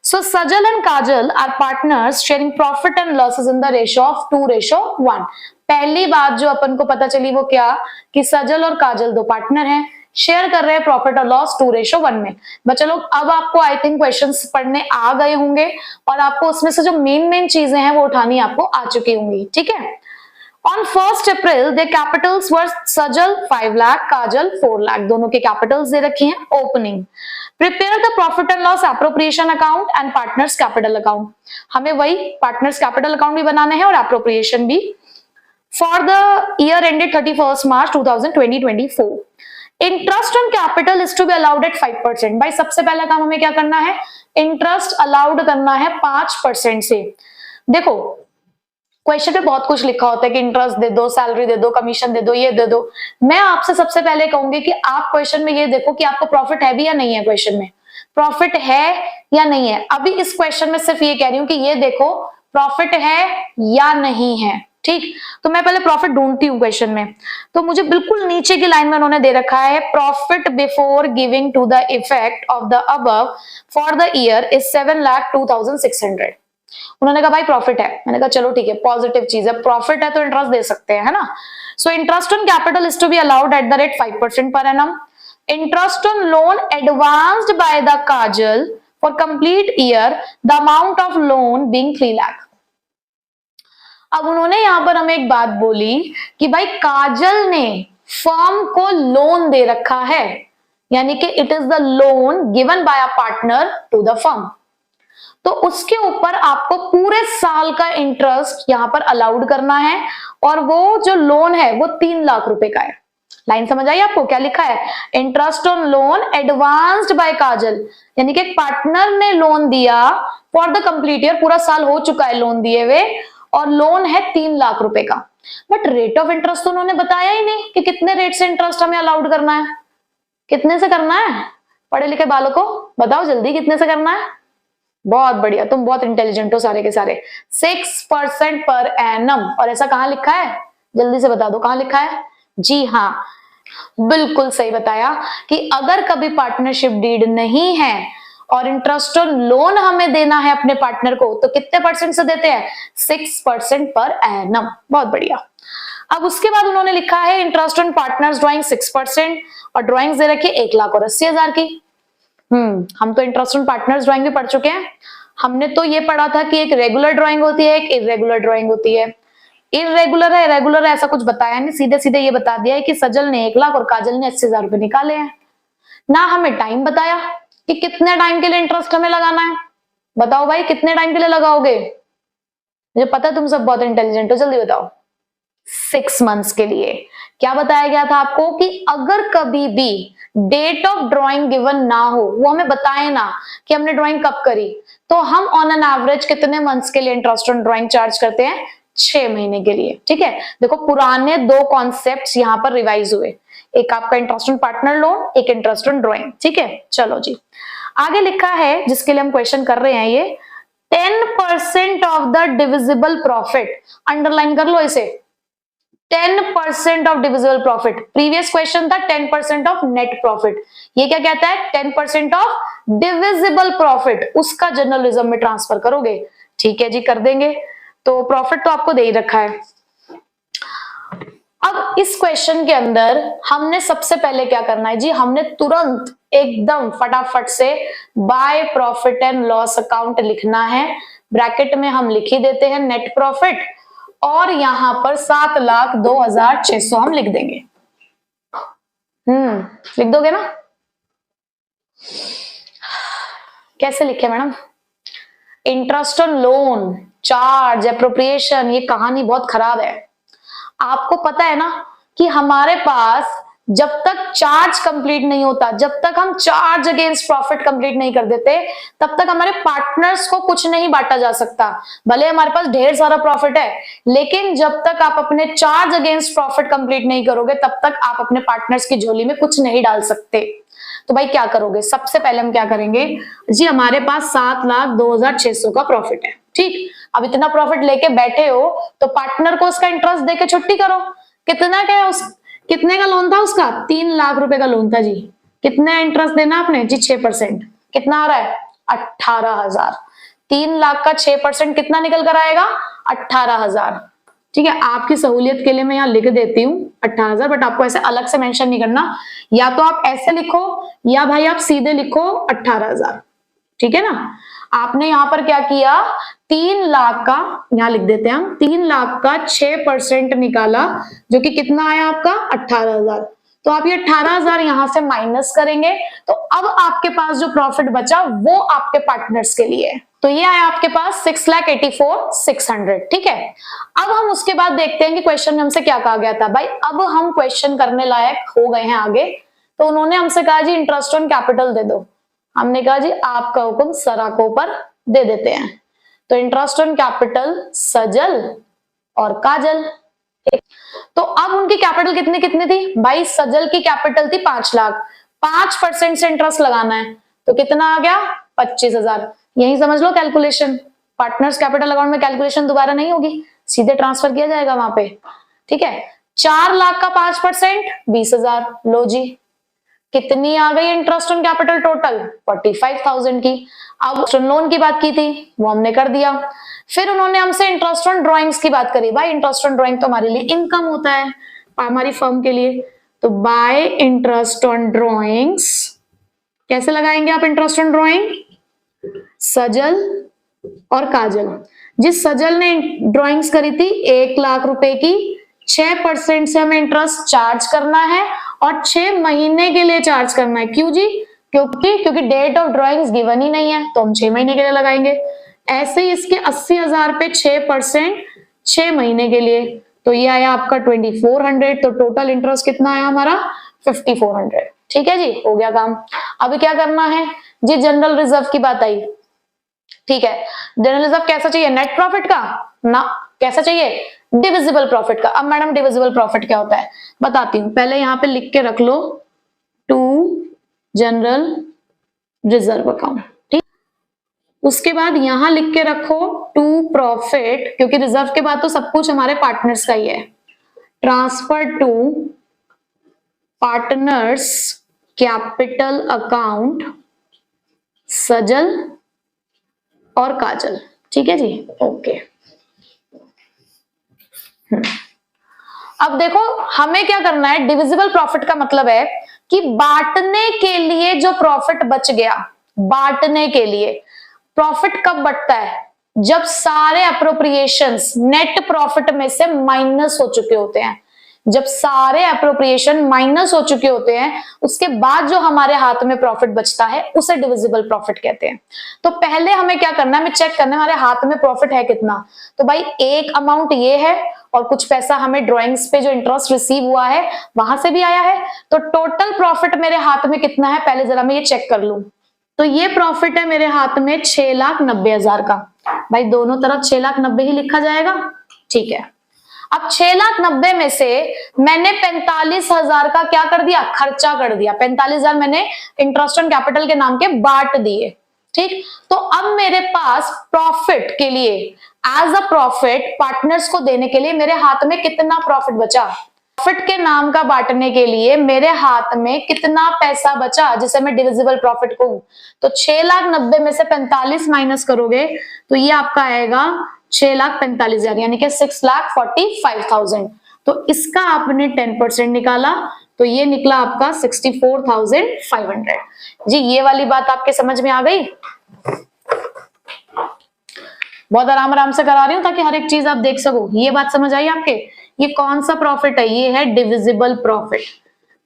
So Sajal and Kajal are partners sharing profit and losses in the ratio of 2:1. पहली बात जो अपन को पता चली वो क्या, कि सजल और काजल दो पार्टनर हैं, शेयर कर रहे हैं प्रॉफिट और लॉस 2:1 में। बच्चे लोग अब आपको आई थिंक क्वेश्चंस पढ़ने आ गए होंगे और आपको उसमें से जो मेन चीजें हैं वो उठानी आपको आ चुकी होंगी, ठीक है। On 1st April, their capitals were Sajal 5 lakh, Kajal 4 lakh. दोनों के कैपिटल्स दे रखी हैं। Opening, prepare the profit and loss appropriation account and partners capital account. हमें वही पार्टनर्स कैपिटल अकाउंट भी बनाने हैं और एप्रोप्रिएशन भी for the year ended 31st March 2024। Interest on capital is to be allowed at 5%। भाई सबसे पहला काम हमें क्या करना है, इंटरेस्ट अलाउड करना है 5% से। देखो क्वेश्चन में बहुत कुछ लिखा होता है कि इंटरेस्ट दे दो, सैलरी दे दो, कमीशन दे दो, ये दे दो। मैं आपसे सबसे पहले कहूंगी कि आप क्वेश्चन में ये देखो कि आपको प्रॉफिट है भी या नहीं है, क्वेश्चन में प्रॉफिट है या नहीं है। अभी इस क्वेश्चन में सिर्फ ये कह रही हूं कि ये देखो प्रॉफिट है या नहीं है, ठीक। तो मैं पहले प्रॉफिट ढूंढती हूँ क्वेश्चन में, तो मुझे बिल्कुल नीचे की लाइन में उन्होंने दे रखा है profit before giving to the effect of the above for the year is 7,02,600। उन्होंने कहा भाई प्रॉफिट है, मैंने कहा चलो ठीक है, पॉजिटिव चीज है, प्रॉफिट है तो इंटरेस्ट दे सकते हैं, है ना। So interest on capital is to be allowed at the rate 5% per annum. Interest on loan advanced by the Kajal for complete year, the amount of loan being 3 lakh. अब उन्होंने यहां पर हमें एक बात बोली कि भाई काजल ने फर्म को लोन दे रखा है, यानी कि it is the loan given by a partner to the firm. तो उसके ऊपर आपको पूरे साल का इंटरेस्ट यहां पर अलाउड करना है और वो जो लोन है वो 3 लाख रुपए का है। लाइन समझ आई आपको, क्या लिखा है, interest on loan advanced by Kajal, यानी कि पार्टनर ने लोन दिया फॉर द कंप्लीट ईयर, पूरा साल हो चुका है लोन दिए हुए और लोन है 3 लाख रुपए का। बट रेट ऑफ इंटरेस्ट तो उन्होंने बताया ही नहीं कि कितने रेट से इंटरेस्ट हमें अलाउड करना है, कितने से करना है। पढ़े लिखे बालकों बताओ जल्दी, कितने से करना है। बहुत बढ़िया, तुम बहुत इंटेलिजेंट हो सारे के सारे। 6% पर एनम। और ऐसा कहां लिखा है, जल्दी से बता दो कहां लिखा है। जी हाँ, बिल्कुल सही बताया कि अगर कभी पार्टनरशिप डीड नहीं है और इंटरेस्ट ऑन लोन हमें देना है अपने पार्टनर को, तो कितने परसेंट से देते हैं, 6% पर एनम। बहुत बढ़िया। अब उसके बाद उन्होंने लिखा है इंटरेस्ट ऑन पार्टनर्स ड्राइंग 6% और ड्राइंग्स दे रखी 1,80,000 की। हम तो इंटरेस्ट ऑन पार्टनर्स ड्राइंग भी पढ़ चुके हैं। हमने तो ये पढ़ा था कि एक रेगुलर ड्राइंग होती है, एक इरेगुलर ड्राइंग होती है। इरेगुलर है, रेगुलर है, ऐसा कुछ बताया नहीं, सीधे सीधे ये बता दिया है कि सजल ने 1 लाख और काजल ने 80,000 रुपए निकाले हैं। ना हमें टाइम बताया कि कितने टाइम के लिए इंटरेस्ट हमें लगाना है। बताओ भाई कितने टाइम के लिए लगाओगे, मुझे पता है तुम सब बहुत इंटेलिजेंट हो, जल्दी बताओ। 6 मंथ्स के लिए। क्या बताया गया था आपको कि अगर कभी भी डेट ऑफ ड्राइंग गिवन ना हो, वो हमें बताए ना कि हमने ड्राइंग कब करी, तो हम ऑन एन एवरेज कितने मंथ्स के लिए इंटरेस्ट ऑन ड्राइंग चार्ज करते हैं, 6 महीने के लिए। ठीक है, देखो पुराने 2 कॉन्सेप्ट्स यहाँ पर रिवाइज हुए, एक आपका इंटरेस्ट ऑन पार्टनर लोन, एक इंटरेस्ट ऑन ड्राइंग। ठीक है, चलो जी आगे लिखा है जिसके लिए हम क्वेश्चन कर रहे हैं, ये 10% of the divisible profit, underline कर लो इसे, 10% of divisible profit. Previous question था 10% ऑफ नेट प्रॉफिट, ये क्या कहता है 10% ऑफ डिविजिबल प्रॉफिट, उसका जर्नलिज्म में ट्रांसफर करोगे। ठीक है जी, कर देंगे। तो प्रॉफिट तो आपको दे ही रखा है। अब इस क्वेश्चन के अंदर हमने सबसे पहले क्या करना है जी, हमने तुरंत एकदम फटाफट से by profit and loss account लिखना है। ब्रैकेट में हम लिख ही देते हैं नेट प्रॉफिट और यहां पर 7,02,600 हम लिख देंगे। लिख दोगे ना, कैसे लिखे madam, interest on loan, charge, appropriation, ये कहानी बहुत खराब है। आपको पता है ना कि हमारे पास जब तक चार्ज कंप्लीट नहीं होता, जब तक हम चार्ज अगेंस्ट प्रॉफिट कंप्लीट नहीं कर देते, तब तक हमारे पार्टनर्स को कुछ नहीं बांटा जा सकता। भले हमारे पास ढेर सारा प्रॉफिट है, लेकिन जब तक आप अपने चार्ज अगेंस्ट प्रॉफिट कंप्लीट नहीं करोगे, तब तक आप अपने पार्टनर्स की झोली में कुछ नहीं डाल सकते। तो भाई क्या करोगे, सबसे पहले हम क्या करेंगे जी, हमारे पास 7,02,600 का प्रॉफिट है। ठीक, अब इतना प्रॉफिट लेके बैठे हो तो पार्टनर को उसका इंटरेस्ट देके छुट्टी करो। कितना क्या है, कितने का लोन था उसका, 3 लाख रुपए का लोन था जी। कितना इंटरेस्ट देना आपने जी, 6%। कितना आ रहा है 18,000। 3 लाख का 6% कितना निकल कर आएगा? 18,000। ठीक है, आपकी सहूलियत के लिए मैं यहाँ लिख देती हूँ 18,000, बट आपको ऐसे अलग से मेंशन नहीं करना, या तो आप ऐसे लिखो या भाई आप सीधे लिखो 18,000। ठीक है ना। आपने यहाँ पर क्या किया, 3 लाख का, यहाँ लिख देते हैं हम, 3 लाख का 6% निकाला, जो कि कितना आया आपका? 18,000। तो आप ये 18,000 यहां से माइनस करेंगे, तो अब आपके पास जो प्रॉफिट बचा वो आपके पार्टनर्स के लिए है। तो ये आया आपके पास 6,84,600। ठीक है, अब हम उसके बाद देखते हैं कि क्वेश्चन में हमसे क्या कहा गया था। भाई अब हम क्वेश्चन करने लायक हो गए हैं आगे। तो उन्होंने हमसे कहा जी इंटरेस्ट ऑन कैपिटल दे दो। हमने कहा जी आपका हुक्म सराको पर दे देते हैं। तो इंटरेस्ट ऑन कैपिटल सजल और काजल। तो अब उनकी कैपिटल कितनी कितनी थी भाई? सजल की कैपिटल थी 5 लाख, 5% से इंटरेस्ट लगाना है, तो कितना आ गया? 25,000। यही समझ लो कैलकुलेशन। पार्टनर्स कैपिटल अकाउंट में कैलकुलेशन दोबारा नहीं होगी, सीधे ट्रांसफर किया जाएगा वहां पे। ठीक है, 4 लाख का 5% 20,000। लो जी, कितनी आ गई इंटरेस्ट ऑन कैपिटल टोटल? 45,000 की। अब लोन की बात की थी, वो हमने कर दिया। फिर उन्होंने हमसे इंटरेस्ट ऑन ड्राइंग्स की बात करी। भाई इंटरेस्ट ऑन ड्राइंग तो हमारे लिए इनकम होता है, हमारी फर्म के लिए। तो बाय इंटरेस्ट ऑन ड्राइंग्स कैसे लगाएंगे आप इंटरेस्ट ऑन ड्राइंग? सजल और काजल। जिस सजल ने ड्राइंग्स करी थी 1 लाख रुपए की, 6% से हमें इंटरेस्ट चार्ज करना है और 6 महीने के लिए चार्ज करना है। क्यों जी? क्योंकि डेट ऑफ ड्राइंग्स गिवन ही नहीं है, तो हम 6 महीने के लिए लगाएंगे। ऐसे ही इसके 80,000 पे 6% 6 महीने के लिए, तो ये आया आपका 2400। तो टोटल इंटरेस्ट कितना आया हमारा? 5400। ठीक है जी, हो गया काम। अभी क्या करना है जी? जनरल रिजर्व की बात आई। ठीक है, जनरल रिजर्व कैसा चाहिए? नेट प्रॉफिट का ना, कैसा चाहिए? डिविजिबल प्रॉफिट का। अब मैडम डिविजिबल प्रॉफिट क्या होता है बताती हूँ, पहले यहां पे लिख के रख लो टू जनरल रिजर्व अकाउंट। ठीक, उसके बाद यहां लिख के रखो टू प्रॉफिट, क्योंकि रिजर्व के बाद तो सब कुछ हमारे पार्टनर्स का ही है। Transfer to partners capital account Sajal और काजल। ठीक है जी, ओके। अब देखो हमें क्या करना है, डिविजिबल प्रॉफिट का मतलब है कि बांटने के लिए जो प्रॉफिट बच गया, बांटने के लिए प्रॉफिट कब बटता है? जब सारे अप्रोप्रिएशंस नेट प्रॉफिट में से माइनस हो चुके होते हैं। जब सारे अप्रोप्रिएशन माइनस हो चुके होते हैं, उसके बाद जो हमारे हाथ में प्रॉफिट बचता है उसे डिविजिबल प्रॉफिट कहते हैं। तो पहले हमें क्या करना है, हमें चेक करना है हमारे हाथ में प्रॉफिट है कितना। तो भाई एक अमाउंट ये है और कुछ पैसा हमें ड्राइंग्स पे जो इंटरेस्ट रिसीव हुआ है वहां से भी आया है। तो टोटल प्रॉफिट मेरे हाथ में कितना है, पहले जरा मैं ये चेक कर लूं। तो ये प्रॉफिट है मेरे हाथ में 6,90,000 का। भाई दोनों तरफ 6,90,000 ही लिखा जाएगा। ठीक है, अब 6,90,000 में से मैंने 45,000 का क्या कर दिया? खर्चा कर दिया। 45,000 मैंने इंटरेस्ट ऑन कैपिटल के नाम के बांट दिए। ठीक, तो अब मेरे पास प्रॉफिट के लिए, एज अ प्रॉफिट पार्टनर्स को देने के लिए मेरे हाथ में कितना प्रॉफिट बचा? प्रॉफिट के नाम का बांटने के लिए मेरे हाथ में कितना पैसा बचा जिसे मैं डिविजिबल प्रॉफिट कहूं? तो 6,90,000 में से 45 माइनस करोगे तो ये आपका आएगा 6,45,000, यानी कि 6,45,000। तो इसका आपने 10% निकाला, तो ये निकला आपका 64,500। जी ये वाली बात आपके समझ में आ गई? बहुत आराम आराम से करा रही हूं ताकि हर एक चीज आप देख सको। ये बात समझ आई आपके? ये कौन सा प्रॉफिट है? ये है डिविजिबल प्रॉफिट।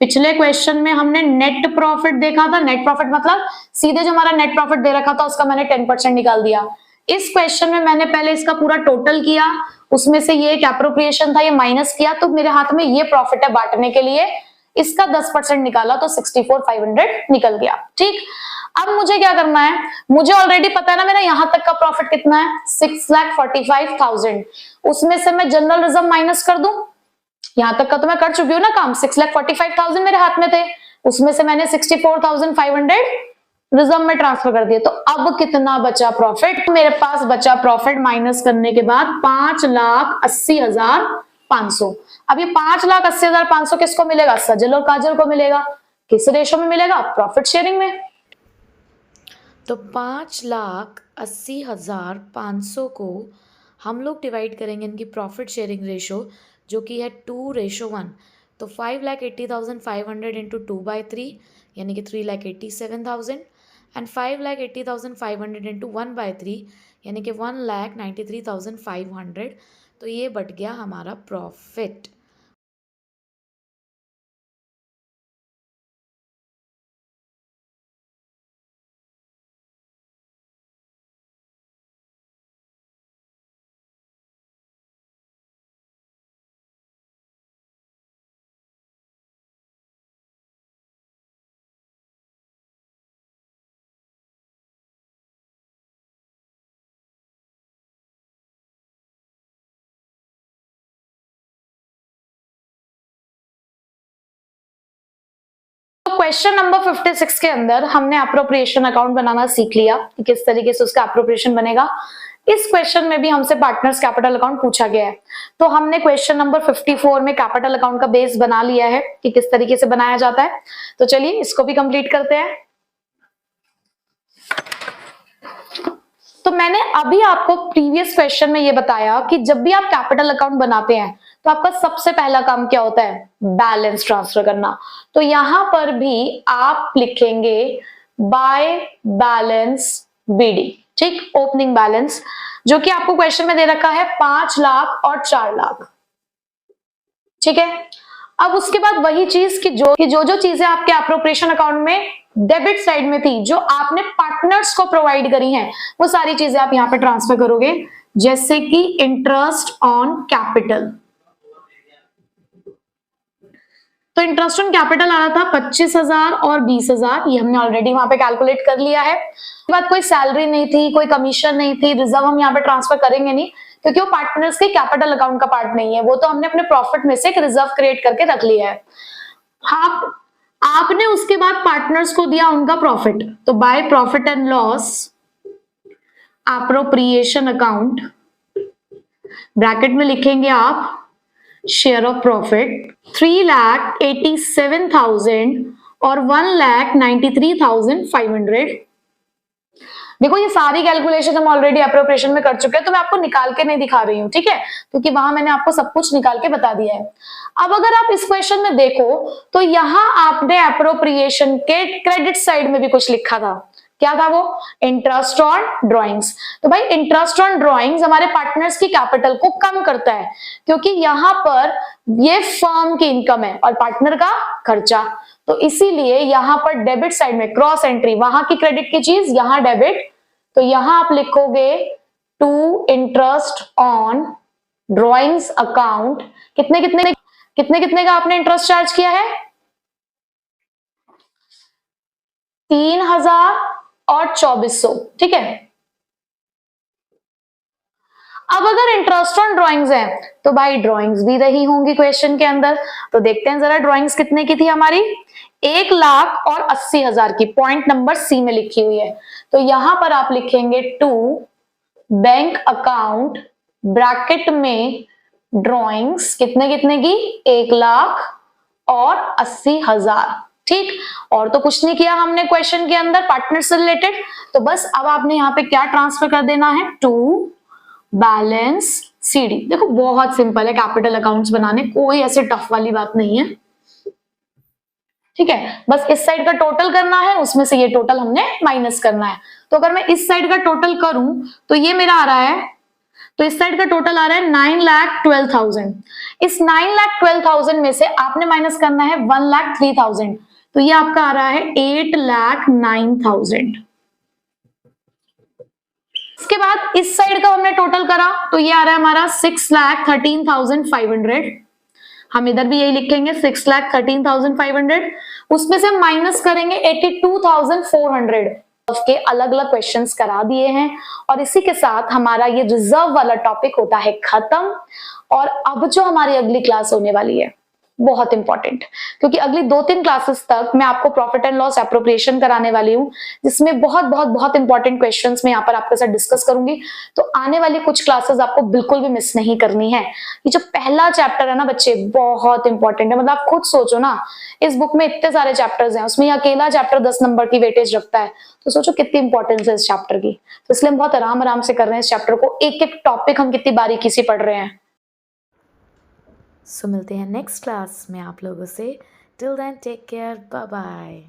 पिछले क्वेश्चन में हमने नेट प्रॉफिट देखा था। नेट प्रॉफिट मतलब सीधे जो हमारा नेट प्रॉफिट दे रखा था उसका मैंने 10% निकाल दिया। इस क्वेश्चन में मैंने पहले इसका पूरा टोटल किया, उसमें से ये एक एप्रोप्रिएशन था, ये माइनस किया, तो मेरे हाथ में ये प्रॉफिट है बांटने के लिए। इसका 10% निकाला तो 64,500 निकल गया। ठीक, अब मुझे क्या करना है? मुझे ऑलरेडी पता है ना मेरा यहां तक का प्रॉफिट कितना है, 6,45,000। उसमें से मैं जनरल रिजर्व माइनस कर दूं। यहां तक का तो मैं कर चुकी हूँ ना काम। 6,45,000 मेरे हाथ में थे, उसमें से मैंने 64,500 रिजर्व में ट्रांसफर कर दिया। तो अब कितना बचा प्रॉफिट? मेरे पास बचा प्रॉफिट माइनस करने के बाद 5,80,500। अब ये 5,80,500 किसको मिलेगा? सजल और काजल को मिलेगा। किस रेशो में मिलेगा? प्रॉफिट शेयरिंग में। तो 5,80,500 को हम लोग डिवाइड करेंगे इनकी प्रॉफिट शेयरिंग रेशो, जो कि है 2:1। तो 5,80,500 इंटू 2/3 यानी कि 3,87,000 एंड 5,80,500 इंटू 1/3 यानी कि 1,93,500। तो ये बट गया हमारा प्रॉफिट। तो क्वेश्चन नंबर 56 के अंदर हमने अप्रोप्रिएशन अकाउंट बनाना सीख लिया कि किस तरीके से उसका अप्रोप्रिएशन बनेगा। इस क्वेश्चन में भी हमसे पार्टनर्स कैपिटल अकाउंट पूछा गया है, तो हमने क्वेश्चन नंबर 54 में कैपिटल अकाउंट का बेस बना लिया है कि किस तरीके से बनाया जाता है। तो चलिए इसको भी कंप्लीट करते हैं। तो मैंने अभी आपको प्रीवियस क्वेश्चन में ये बताया कि जब भी आप कैपिटल अकाउंट बनाते हैं तो आपका सबसे पहला काम क्या होता है? बैलेंस ट्रांसफर करना। तो यहां पर भी आप लिखेंगे बाय बैलेंस बीडी, ठीक, ओपनिंग बैलेंस, जो कि आपको क्वेश्चन में दे रखा है 5 लाख और 4 लाख, ठीक है। अब उसके बाद वही चीज कि जो चीजें आपके अप्रोप्रिएशन अकाउंट में डेबिट साइड में थी, जो आपने पार्टनर्स को प्रोवाइड करी हैं, वो सारी चीजें आप यहां पे ट्रांसफर करोगे, जैसे कि इंटरेस्ट ऑन कैपिटल। तो इंटरेस्ट ऑन कैपिटल आ रहा था 25,000 और 20,000, ये हमने ऑलरेडी वहां पे कैलकुलेट कर लिया है। उसके बाद कोई सैलरी नहीं थी, कोई कमीशन नहीं थी, रिजर्व हम यहाँ पे ट्रांसफर करेंगे नहीं क्योंकि वो पार्टनर्स के कैपिटल अकाउंट का पार्ट नहीं है, वो तो हमने अपने प्रॉफिट में से एक रिजर्व क्रिएट करके रख लिया है। आपने उसके बाद पार्टनर्स को दिया उनका प्रॉफिट, तो by profit and loss appropriation account, bracket में लिखेंगे आप शेयर ऑफ प्रॉफिट 3,87,000 और 1,93,500। देखो ये सारी कैलकुलेशन हम ऑलरेडी अप्रोप्रिएशन में कर चुके हैं, तो मैं आपको निकाल के नहीं दिखा रही हूं, ठीक है, क्योंकि वहां मैंने आपको सब कुछ निकाल के बता दिया है। अब अगर आप इस क्वेश्चन में देखो तो यहां आपने अप्रोप्रिएशन के क्रेडिट साइड में भी कुछ लिखा था। क्या था वो? Interest on drawings. तो भाई इंटरेस्ट ऑन ड्रॉइंग्स हमारे पार्टनर्स की कैपिटल को कम करता है, क्योंकि यहां पर ये फर्म की इनकम है और पार्टनर का खर्चा, तो इसीलिए यहां पर डेबिट साइड में क्रॉस एंट्री, वहां की क्रेडिट की चीज यहां डेबिट, तो यहां आप लिखोगे to interest on drawings account. कितने कितने का आपने इंटरेस्ट चार्ज किया है? 3,000 और 2,400, ठीक है। अब अगर इंटरेस्ट ऑन ड्राइंग्स है तो भाई ड्राइंग्स भी रही होंगी क्वेश्चन के अंदर, तो देखते हैं जरा ड्राइंग्स कितने की थी हमारी? 1,80,000 की, पॉइंट नंबर सी में लिखी हुई है। तो यहां पर आप लिखेंगे टू बैंक अकाउंट, ब्रैकेट में ड्राइंग्स कितने की? 1,80,000, ठीक। और तो कुछ नहीं किया हमने क्वेश्चन के अंदर पार्टनर से रिलेटेड, तो बस अब आपने यहाँ पे क्या ट्रांसफर कर देना है? To balance c d. देखो बहुत सिंपल है कैपिटल अकाउंट्स बनाने, कोई ऐसे टफ वाली बात नहीं है, ठीक है। बस इस साइड का टोटल करना है, उसमें से ये टोटल हमने माइनस करना है। तो अगर मैं इस साइड का टोटल करूं तो ये मेरा आ रहा है, तो इस साइड का टोटल आ रहा है 9,12,000। इस 9,12,000 में से आपने माइनस करना है 1,03,000, तो ये आपका आ रहा है 8,09,000। इसके बाद इस साइड का हमने टोटल करा तो ये आ रहा है हमारा 6,13,500। हम इधर भी यही लिखेंगे 6,13,500। उसमें से माइनस करेंगे 82,400। के अलग अलग क्वेश्चंस करा दिए हैं और इसी के साथ हमारा ये रिजर्व वाला टॉपिक होता है खत्म। और अब जो हमारी अगली क्लास होने वाली है बहुत इंपॉर्टेंट, क्योंकि अगली 2-3 क्लासेस तक मैं आपको प्रॉफिट एंड लॉस एप्रोप्रिएशन कराने वाली हूँ, जिसमें बहुत बहुत बहुत इंपॉर्टेंट क्वेश्चंस मैं यहाँ पर आपके साथ डिस्कस करूंगी। तो आने वाली कुछ क्लासेस आपको बिल्कुल भी मिस नहीं करनी है। ये जो पहला चैप्टर है ना बच्चे, बहुत इंपॉर्टेंट है। मतलब आप खुद सोचो ना, इस बुक में इतने सारे चैप्टर्स हैं, उसमें अकेला चैप्टर 10 नंबर की वेटेज रखता है, तो सोचो कितनी इंपॉर्टेंस है इस चैप्टर की। तो इसलिए हम बहुत आराम आराम से कर रहे हैं इस चैप्टर को, एक एक टॉपिक हम कितनी बारीकी से पढ़ रहे हैं। सो मिलते हैं नेक्स्ट क्लास में आप लोगों से। Till then take care, bye bye.